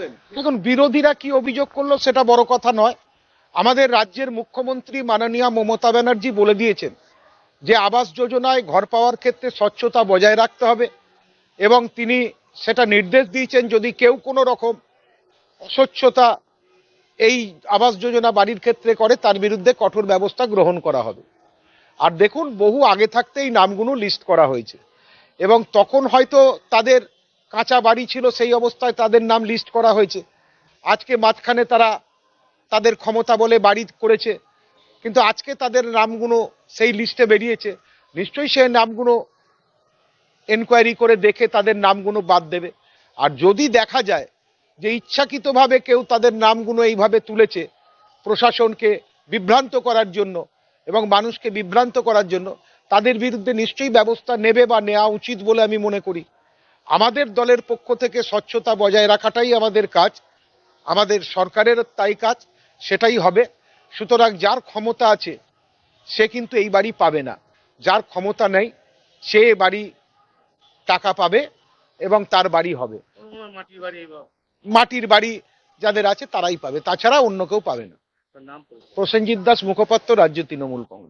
দেখুন, বিরোধীরা কি অভিযোগ করলো সেটা বড় কথা নয়। আমাদের রাজ্যের মুখ্যমন্ত্রী মাননীয়া মমতা ব্যানার্জি বলে দিয়েছেন যে আবাস যোজনায় ঘর পাওয়ার ক্ষেত্রে স্বচ্ছতা বজায় রাখতে হবে, এবং তিনি সেটা নির্দেশ দিয়েছেন যদি কেউ কোনো রকম অস্বচ্ছতা এই আবাস যোজনা বাড়ির ক্ষেত্রে করে তার বিরুদ্ধে কঠোর ব্যবস্থা গ্রহণ করা হবে। আর দেখুন, বহু আগে থাকতেই নামগুলো লিস্ট করা হয়েছে, এবং তখন হয়তো তাদের কাঁচা বাড়ি ছিল, সেই অবস্থায় তাদের নাম লিস্ট করা হয়েছে। আজকে মাঝখানে তারা তাদের ক্ষমতা বলে বাড়ি করেছে, কিন্তু আজকে তাদের নামগুলো সেই লিস্টে বেরিয়েছে। নিশ্চয়ই সেই নামগুলো এনকোয়ারি করে দেখে তাদের নামগুলো বাদ দেবে। আর যদি দেখা যায় যে ইচ্ছাকৃতভাবে কেউ তাদের নামগুলো এইভাবে তুলেছে প্রশাসনকে বিভ্রান্ত করার জন্য এবং মানুষকে বিভ্রান্ত করার জন্য, তাদের বিরুদ্ধে নিশ্চয়ই ব্যবস্থা নেবে বা নেওয়া উচিত বলে আমি মনে করি। আমাদের দলের পক্ষ থেকে স্বচ্ছতা বজায় রাখাটাই আমাদের কাজ, আমাদের সরকারের তাই কাজ, সেটাই হবে। সুতরাং যার ক্ষমতা আছে সে কিন্তু এই বাড়ি পাবে না, যার ক্ষমতা নেই সে বাড়ি টাকা পাবে এবং তার বাড়ি হবে। মাটির বাড়ি যাদের আছে তারাই পাবে, তাছাড়া অন্য কেউ পাবে না। প্রসেনজিৎ দাস, মুখপাত্র, রাজ্য তৃণমূল কংগ্রেস।